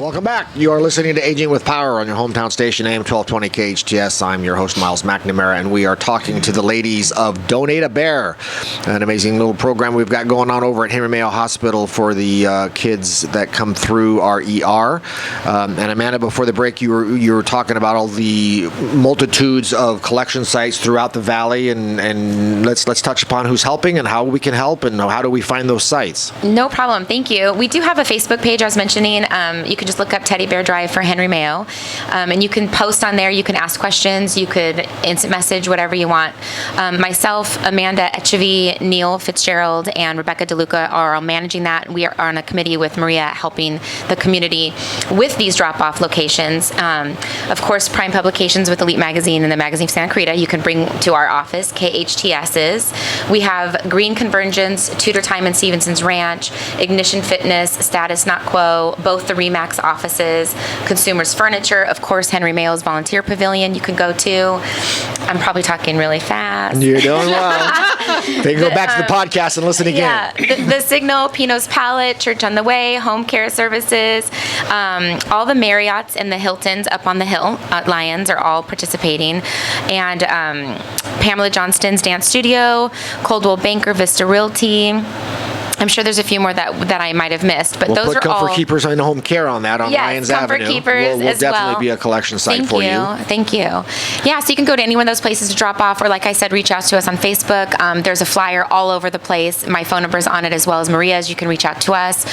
Welcome back. You are listening to Aging with Power on your hometown station, AM 1220 KHTS. I'm your host, Myles McNamara, and we are talking to the ladies of Donate a Bear, an amazing little program we've got going on over at Henry Mayo Hospital for the kids that come through our ER. And Amanda, before the break, you were talking about all the multitudes of collection sites throughout the valley, and let's touch upon who's helping and how we can help and how do we find those sites. No problem. Thank you. We do have a Facebook page I was mentioning. You could just look up Teddy Bear Drive for Henry Mayo, and you can post on there. You can ask questions. You could instant message, whatever you want. Myself, Amanda Etchevy, Neil Fitzgerald, and Rebecca DeLuca are all managing that. We are on a committee with Maria helping the community with these drop-off locations. Of course, Prime Publications with Elite Magazine and the Magazine of Santa Clarita, you can bring to our office, KHTS's. We have Green Convergence, Tudor Time and Stevenson's Ranch, Ignition Fitness, Status Not Quo, both the RE/MAX offices, Consumers Furniture, of course, Henry Mayo's Volunteer Pavilion you can go to. I'm probably talking really fast. You're doing well. They can go back to the podcast and listen again. Yeah, the Signal, Pino's Palette, Church on the Way, Home Care Services, all the Marriotts and the Hiltons up on the hill, Lions, are all participating. And Pamela Johnston's Dance Studio, Coldwell Banker, Vista Realty. I'm sure there's a few more that I might have missed, but those are all. Comfort Keepers and Home Care on that on Lions Avenue. Comfort Keepers will definitely be a collection site for you. Thank you. Yeah, so you can go to any one of those places to drop off, or like I said, reach out to us on Facebook. There's a flyer all over the place. My phone number's on it as well as Maria's. You can reach out to us.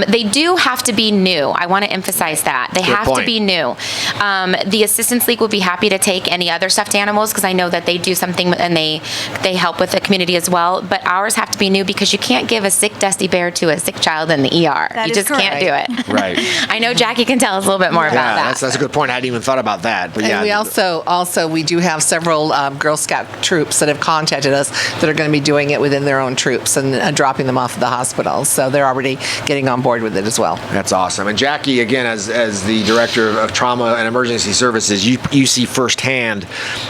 They do have to be new. I want to emphasize that. They have to be new. The Assistance League will be happy to take any other stuffed animals because I know that they do something and they help with the community as well. But ours have to be new because you can't give a sick dusty bear to a sick child in the ER. You just can't do it. Right. I know Jackie can tell us a little bit more about that. That's a good point. I hadn't even thought about that. But and we also we do have several Girl Scout troops that have contacted us that are going to be doing it within their own troops and dropping them off at the hospital. So they're already getting on board with it as well. That's awesome. And Jackie, again, as the director of trauma and emergency services, you see firsthand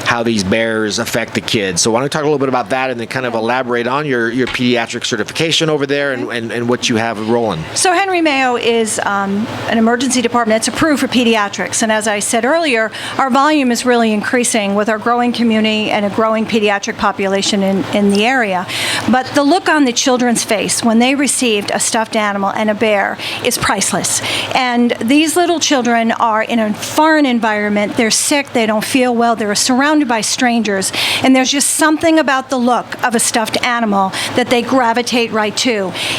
how these bears affect the kids. So why don't you talk a little bit about that and then kind of elaborate on your pediatric certification over there and what you have rolling. So Henry Mayo is an emergency department that's approved for pediatrics. And as I said earlier, our volume is really increasing with our growing community and a growing pediatric population in the area. But the look on the children's face when they received a stuffed animal and a bear is priceless. And these little children are in a foreign environment. They're sick. They don't feel well. They're surrounded by strangers. And there's just something about the look of a stuffed animal that they gravitate right to.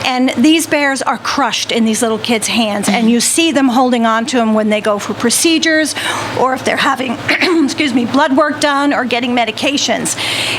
And these bears are crushed in these little kids' hands, and you see them holding on to them when they go for procedures or if they're having blood work done or getting medications.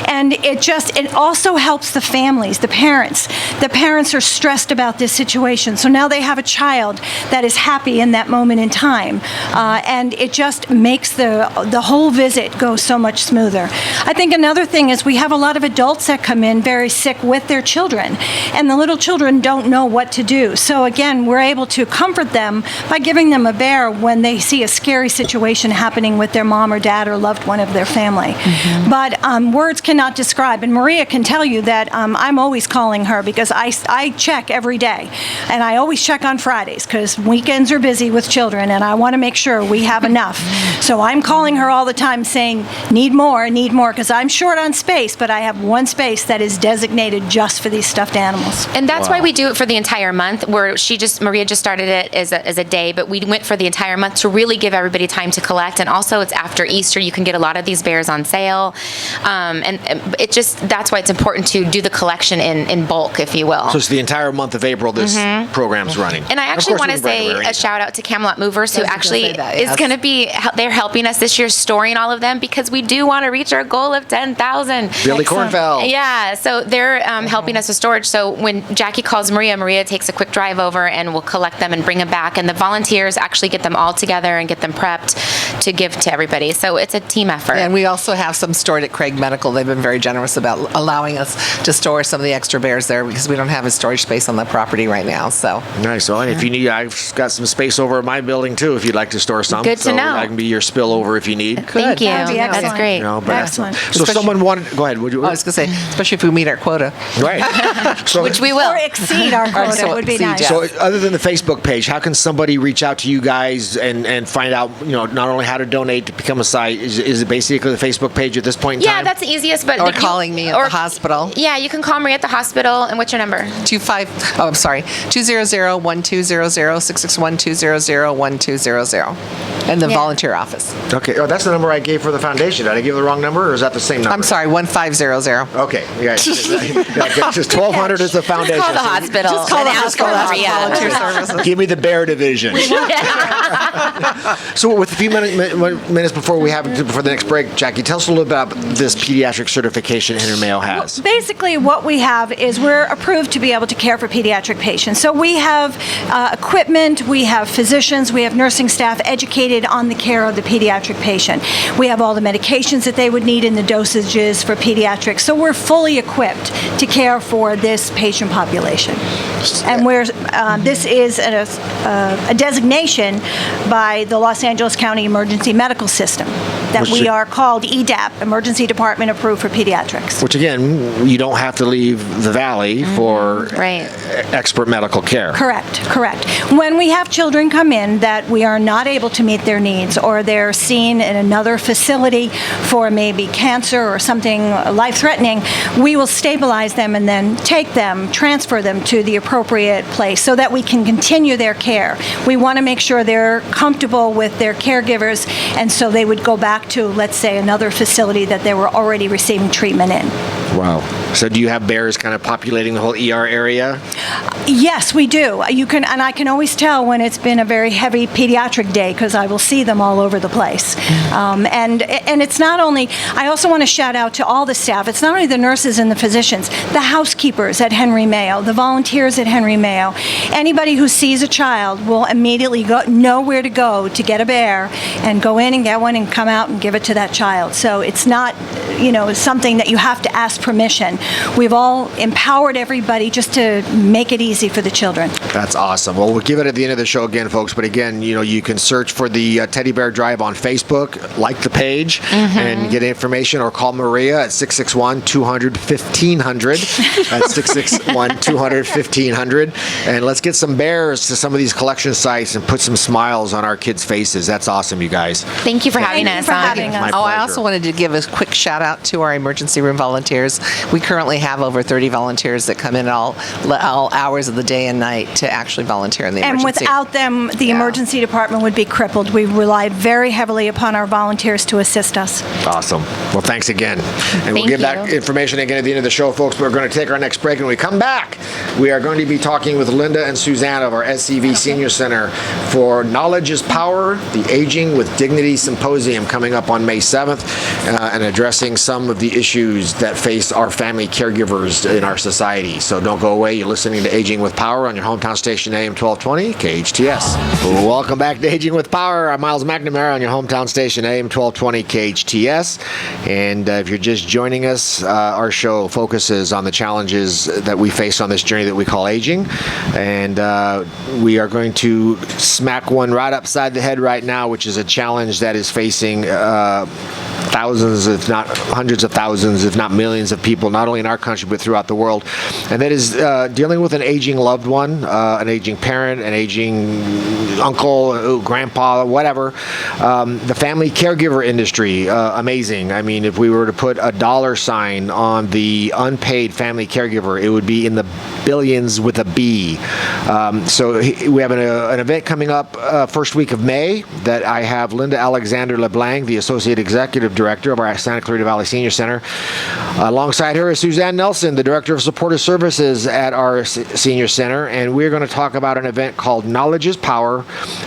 And it also helps the families, the parents. The parents are stressed about this situation, so now they have a child that is happy in that moment in time, and it just makes the whole visit go so much smoother. I think another thing is we have a lot of adults that come in very sick with their children, and the little children don't know what to do. So again, we're able to comfort them by giving them a bear when they see a scary situation happening with their mom or dad or loved one of their family. Mm-hmm. But words cannot describe, and Maria can tell you that I'm always calling her because I check every day, and I always check on Fridays because weekends are busy with children, and I want to make sure we have enough. So I'm calling her all the time saying, need more, because I'm short on space, but I have one space that is designated just for these stuffed animals. And that's why we do it for the entire month, where Maria just started it as a day, but we went for the entire month to really give everybody time to collect. And also it's after Easter, you can get a lot of these bears on sale. And that's why it's important to do the collection in bulk, if you will. So it's the entire month of April this program's running. And I actually want to say a shout out to Camelot Movers, who actually is going to be, they're helping us this year storing all of them because we do want to reach our goal of 10,000. Billy Cornfeld. Yeah, so they're helping us with storage. So when Jackie calls Maria takes a quick drive over and we'll collect them and bring them back. And the volunteers actually get them all together and get them prepped. to give to everybody. So it's a team effort. And we also have some stored at Craig Medical. They've been very generous about allowing us to store some of the extra bears there because we don't have a storage space on the property right now. So Nice. Well, and if you need, I've got some space over in my building too. If you'd like to store some, Good to know. I can be your spillover if you need. Thank you. That'd be That's excellent. great. You know, but- Excellent. So if someone wanted, go ahead. Would you? I was going to say, especially if we meet our quota. Right. So, Which we will. Or exceed our quota so would be exceed, nice. yeah. So other than the Facebook page, how can somebody reach out to you guys and find out, not only how to donate to become a site? Is it basically the Facebook page at this point in Yeah, time? that's the easiest. But Or calling me at the hospital. Yeah, you can call Marie at the hospital. And what's your number? 200-120-661-200-120. And the Yeah. volunteer office. Okay. Oh, that's the number I gave for the foundation. Did I give the wrong number, or is that the same number? I'm sorry, 1500. Okay. Yeah. Just 1,200 is the foundation. Call the So hospital. Just call and the ask for hospital. That's Maria. volunteer services. Give me the bear division. So with a few minutes before before the next break, Jackie, tell us a little bit about this pediatric certification Henry Mayo has. Basically, what we have is we're approved to be able to care for pediatric patients. So we have equipment, we have physicians, we have nursing staff educated on the care of the pediatric patient. We have all the medications that they would need and the dosages for pediatrics. So we're fully equipped to care for this patient population. And this is a designation by the Los Angeles County Emergency Medical System that Which we is- are called EDAP, Emergency Department Approved for Pediatrics. Which again, you don't have to leave the valley for Right. expert medical care. Correct. When we have children come in that we are not able to meet their needs, or they're seen in another facility for maybe cancer or something life-threatening, we will stabilize them and then take them, transfer them to the appropriate place so that we can continue their care. We want to make sure they're comfortable with their caregivers, and so they would go back to, let's say, another facility that they were already receiving treatment in. Wow. So do you have bears kind of populating the whole ER area? Yes, we do. And I can always tell when it's been a very heavy pediatric day because I will see them all over the place. And it's not only. I also want to shout out to all the staff. It's not only the nurses and the physicians, the housekeepers at Henry Mayo, the volunteers at Henry Mayo. Anybody who sees a child will immediately know where to go to get a bear and go in and get one and come out and give it to that child. So it's not, something that you have to ask permission. We've all empowered everybody just to make it easy for the children. That's awesome. Well, we'll give it at the end of the show again, folks. But again, you can search for the Teddy Bear Drive on Facebook, like the page, and get information, or call Maria at 661-200-1500. That's 661-200-1500. And let's get some bears to some of these collection sites and put some smiles on our kids' faces. That's awesome, you guys. Thank you for having Thank you us. for on. having us. My I pleasure. also wanted to give a quick shout out to our emergency room volunteers. We currently have over 30 volunteers that come in all hours of the day and night to actually volunteer in the And emergency. without them, the emergency department would be crippled. We rely very heavily upon our volunteers to assist us. Awesome. Well, thanks again. And we'll Thank give that you. information again at the end of the show, folks. But we're going to take our next break. And when we come back, we are going to be talking with Linda and Suzanne of our SCV Senior Center for Knowledge is Power, the Aging with Dignity Symposium coming up on May 7th, and addressing some of the issues that face our family caregivers in our society. So don't go away. You're listening to Aging with Power on your hometown station, AM 1220, KHTS. Welcome back to Aging with Power. I'm Myles McNamara on your hometown station, AM 1220, KHTS. And if you're just joining us, our show focuses on the challenges that we face on this journey that we call aging. And we are going to smack one right upside the head right now, which is a challenge that is facing thousands, if not hundreds of thousands, if not millions of people, not only in our country, but throughout the world. And that is dealing with an aging loved one, an aging parent, an aging uncle, grandpa, whatever. The family caregiver industry, amazing. I mean, if we were to put a dollar sign on the unpaid family caregiver, it would be in the billions with a B. So we have an event coming up first week of May that I have Linda Alexander LeBlanc, the Associate Executive Director of our Santa Clarita Valley Senior Center. Alongside her is Suzanne Nelson, the Director of Supportive Services at our Senior Center, and we're going to talk about an event called Knowledge is Power,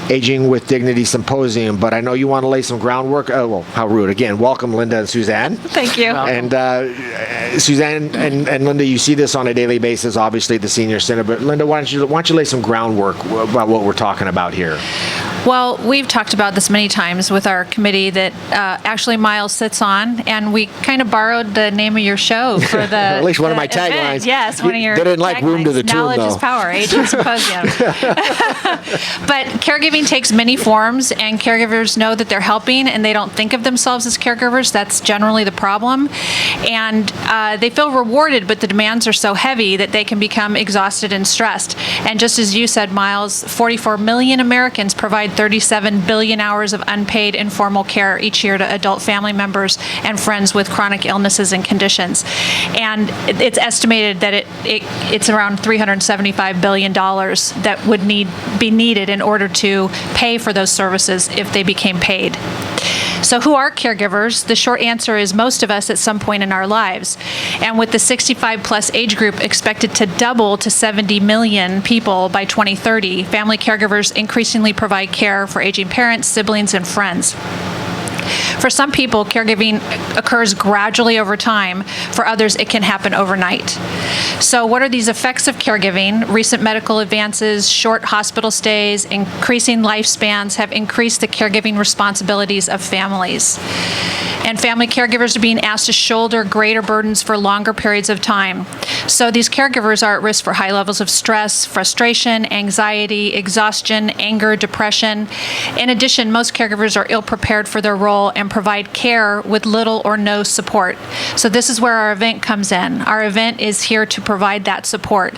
Aging with Dignity Symposium. But I know you want to lay some groundwork. Well, how rude. Again, welcome, Linda and Suzanne. Thank you. And Suzanne and Linda, you see this on a daily basis, obviously, at the Senior Center. But Linda, why don't you lay some groundwork about what we're talking about here? Well, we've talked about this many times with our committee that actually Myles sits on, and we kind of borrowed the name of your show for the At least one of my event. taglines. Yes, one of your They didn't like Room to the Tune, Knowledge though. is power, Aging Symposium. But caregiving takes many forms, and caregivers know that they're helping, and they don't think of themselves as caregivers. That's generally the problem. And they feel rewarded, but the demands are so heavy that they can become exhausted and stressed. And just as you said, Myles, 44 million Americans provide 37 billion hours of unpaid informal care each year to adult family members and friends with chronic illnesses and conditions. And it's estimated that it's around $375 billion that would be needed in order to pay for those services if they became paid. So who are caregivers? The short answer is most of us at some point in our lives. And with the 65 plus age group expected to double to 70 million people by 2030, family caregivers increasingly provide care for aging parents, siblings, and friends. For some people, caregiving occurs gradually over time. For others, it can happen overnight. So what are these effects of caregiving? Recent medical advances, short hospital stays, increasing lifespans have increased the caregiving responsibilities of families. And family caregivers are being asked to shoulder greater burdens for longer periods of time. So these caregivers are at risk for high levels of stress, frustration, anxiety, exhaustion, anger, depression. In addition, most caregivers are ill-prepared for their role and provide care with little or no support. So this is where our event comes in. Our event is here to provide that support.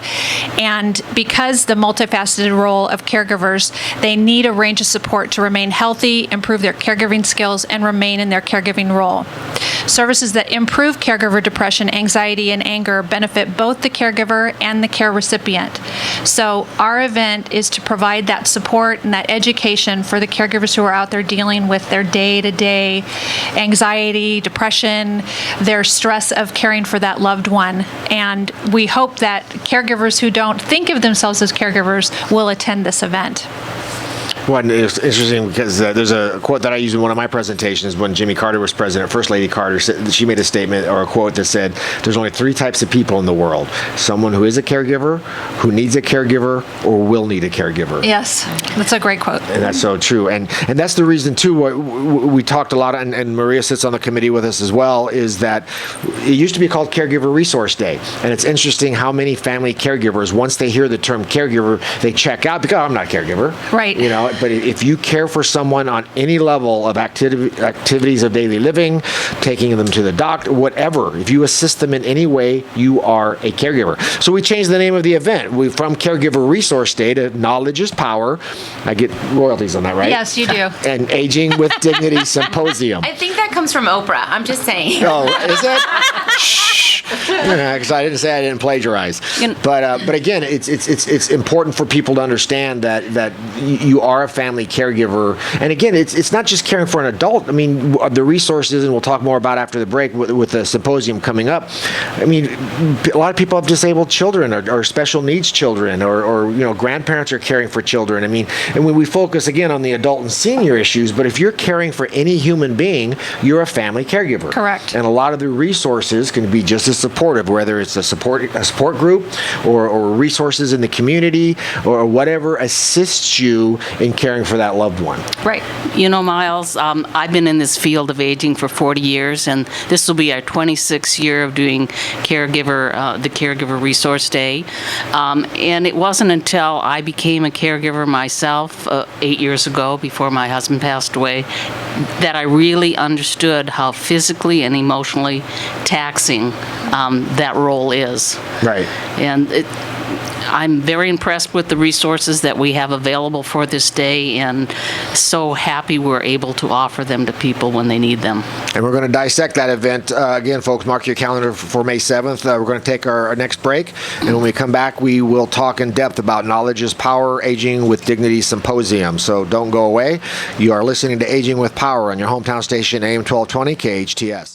And because the multifaceted role of caregivers, they need a range of support to remain healthy, improve their caregiving skills, and remain in their caregiving role. Services that improve caregiver depression, anxiety, and anger benefit both the caregiver and the care recipient. So our event is to provide that support and that education for the caregivers who are out there dealing with their day-to-day anxiety, depression, their stress of caring for that loved one. And we hope that caregivers who don't think of themselves as caregivers will attend this event. Well, it's interesting because there's a quote that I used in one of my presentations when Jimmy Carter was president. First Lady Carter, she made a statement or a quote that said, there's only three types of people in the world. Someone who is a caregiver, who needs a caregiver, or will need a caregiver. Yes, that's a great quote. And that's so true. And that's the reason, too, we talked a lot, and Maria sits on the committee with us as well, is that it used to be called Caregiver Resource Day. And it's interesting how many family caregivers, once they hear the term caregiver, they check out because, I'm not a caregiver. Right. You know, but if you care for someone on any level of activities of daily living, taking them to the doctor, whatever, if you assist them in any way, you are a caregiver. So we changed the name of the event. From Caregiver Resource Day to Knowledge is Power. I get royalties on that, right? Yes, you do. And Aging with Dignity Symposium. I think that comes from Oprah. I'm just saying. Oh, is it? Shh. Because I didn't say I didn't plagiarize. But again, it's important for people to understand that you are a family caregiver. And again, it's not just caring for an adult. I mean, the resources, and we'll talk more about after the break with the symposium coming up. I mean, a lot of people have disabled children or special needs children or grandparents are caring for children. I mean, and when we focus again on the adult and senior issues, but if you're caring for any human being, you're a family caregiver. Correct. And a lot of the resources can be just as supportive, whether it's a support group or resources in the community or whatever assists you in caring for that loved one. Right. You know, Myles, I've been in this field of aging for 40 years, and this will be our 26th year of doing the Caregiver Resource Day. And it wasn't until I became a caregiver myself 8 years ago, before my husband passed away, that I really understood how physically and emotionally taxing that role is. Right. And I'm very impressed with the resources that we have available for this day, and so happy we're able to offer them to people when they need them. And we're going to dissect that event. Again, folks, mark your calendar for May 7th. We're going to take our next break, and when we come back, we will talk in depth about Knowledge is Power, Aging with Dignity Symposium. So don't go away. You are listening to Aging with Power on your hometown station, AM 1220 KHTS.